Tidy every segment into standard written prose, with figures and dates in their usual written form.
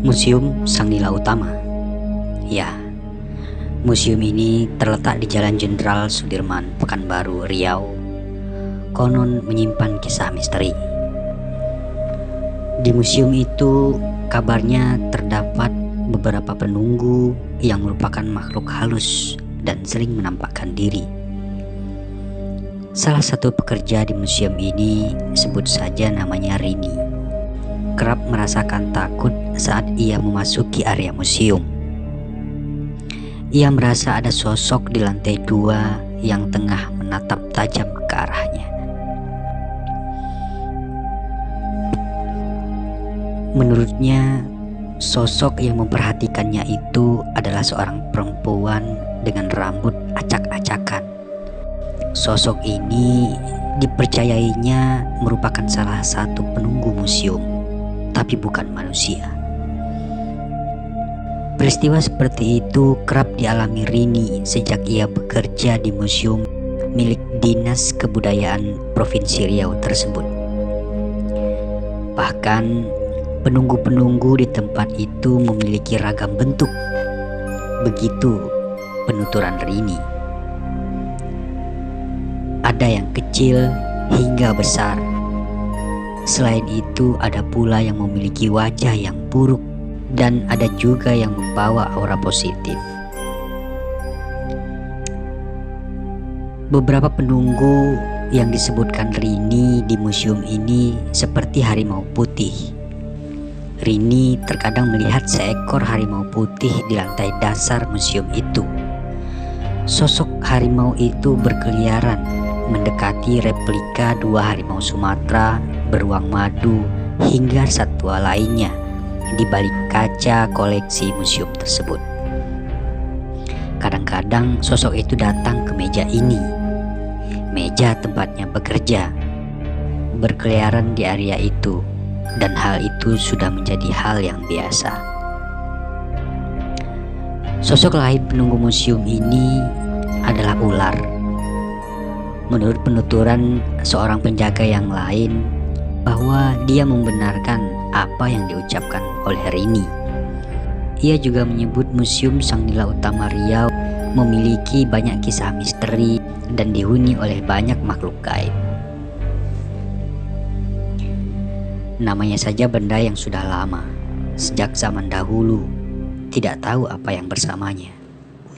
Museum Sang Nila Utama. Ya, museum ini terletak di Jalan Jenderal Sudirman, Pekanbaru, Riau. Konon menyimpan kisah misteri. Di museum itu kabarnya terdapat beberapa penunggu yang merupakan makhluk halus dan sering menampakkan diri. Salah satu pekerja di museum ini, sebut saja namanya Rini, kerap merasakan takut saat ia memasuki area museum. Ia merasa ada sosok di lantai 2 yang tengah menatap tajam ke arahnya. Menurutnya, sosok yang memperhatikannya itu adalah seorang perempuan dengan rambut acak-acakan. Sosok ini dipercayainya merupakan salah satu penunggu museum, tapi bukan manusia. Peristiwa seperti itu kerap dialami Rini sejak ia bekerja di museum milik Dinas Kebudayaan Provinsi Riau tersebut. Bahkan penunggu-penunggu di tempat itu memiliki ragam bentuk. Begitu penuturan Rini. Ada yang kecil hingga besar. Selain itu, ada pula yang memiliki wajah yang buruk dan ada juga yang membawa aura positif. Beberapa penunggu yang disebutkan Rini di museum ini seperti harimau putih. Rini terkadang melihat seekor harimau putih di lantai dasar museum itu. Sosok harimau itu berkeliaran mendekati replika 2 harimau Sumatera beruang madu hingga satwa lainnya di balik kaca koleksi museum tersebut. Kadang-kadang sosok itu datang ke meja ini, meja tempatnya bekerja, berkeliaran di area itu, dan hal itu sudah menjadi hal yang biasa. Sosok lain penunggu museum ini adalah ular. Menurut penuturan seorang penjaga yang lain, bahwa dia membenarkan apa yang diucapkan oleh Rini. Ia juga menyebut Museum Sang Nila Utama Riau memiliki banyak kisah misteri dan dihuni oleh banyak makhluk gaib. Namanya saja benda yang sudah lama, sejak zaman dahulu, tidak tahu apa yang bersamanya,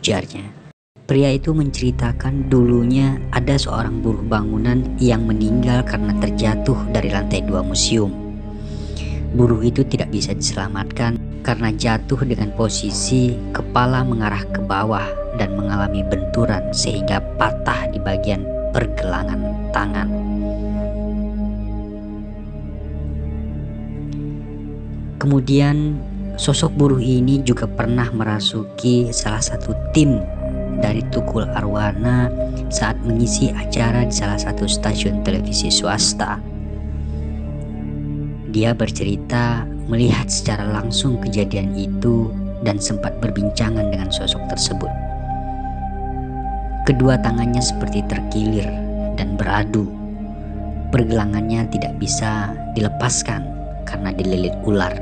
ujarnya. Pria itu menceritakan dulunya ada seorang buruh bangunan yang meninggal karena terjatuh dari lantai 2 museum. Buruh itu tidak bisa diselamatkan karena jatuh dengan posisi kepala mengarah ke bawah dan mengalami benturan sehingga patah di bagian pergelangan tangan. Kemudian sosok buruh ini juga pernah merasuki salah satu tim dari Tukul Arwana saat mengisi acara di salah satu stasiun televisi swasta. Dia bercerita melihat secara langsung kejadian itu dan sempat berbincangan dengan sosok tersebut. Kedua tangannya seperti terkilir dan beradu. Pergelangannya tidak bisa dilepaskan karena dililit ular.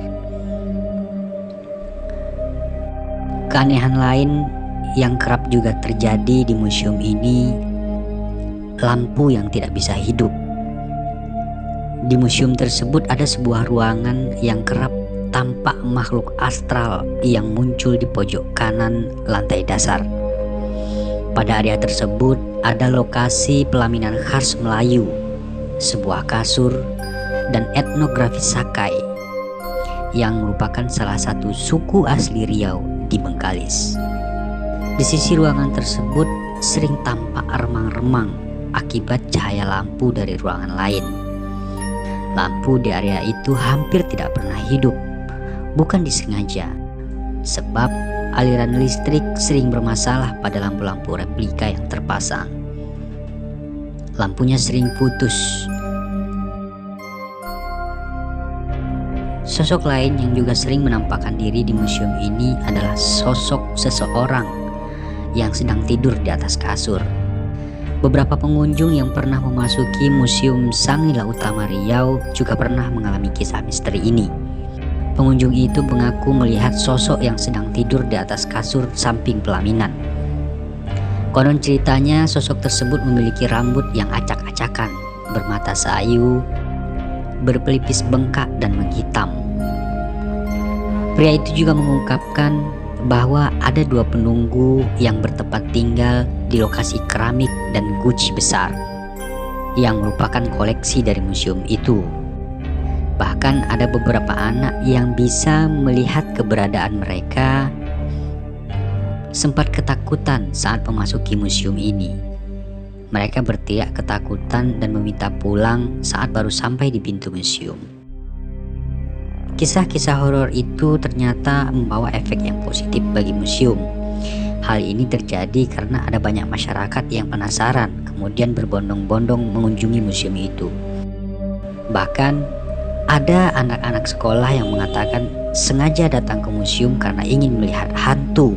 Keanehan lain yang kerap juga terjadi di museum ini, lampu yang tidak bisa hidup. Di museum tersebut ada sebuah ruangan yang kerap tampak makhluk astral yang muncul di pojok kanan lantai dasar. Pada area tersebut ada lokasi pelaminan khas Melayu, sebuah kasur, dan etnografi Sakai yang merupakan salah satu suku asli Riau di Bengkalis. Di sisi ruangan tersebut sering tampak remang-remang akibat cahaya lampu dari ruangan lain. Lampu di area itu hampir tidak pernah hidup, bukan disengaja, sebab aliran listrik sering bermasalah pada lampu-lampu replika yang terpasang. Lampunya sering putus. Sosok lain yang juga sering menampakkan diri di museum ini adalah sosok seseorang yang sedang tidur di atas kasur. Beberapa pengunjung yang pernah memasuki Museum Sang Nila Utama Riau juga pernah mengalami kisah misteri ini. Pengunjung itu mengaku melihat sosok yang sedang tidur di atas kasur samping pelaminan. Konon ceritanya sosok tersebut memiliki rambut yang acak-acakan, bermata sayu, berpelipis bengkak dan menghitam. Pria itu juga mengungkapkan bahwa ada 2 penunggu yang bertempat tinggal di lokasi keramik dan guci besar yang merupakan koleksi dari museum itu. Bahkan ada beberapa anak yang bisa melihat keberadaan mereka sempat ketakutan saat memasuki museum ini. Mereka berteriak ketakutan dan meminta pulang saat baru sampai di pintu museum. Kisah-kisah horor itu ternyata membawa efek yang positif bagi museum. Hal ini terjadi karena ada banyak masyarakat yang penasaran kemudian berbondong-bondong mengunjungi museum itu. Bahkan ada anak-anak sekolah yang mengatakan sengaja datang ke museum karena ingin melihat hantu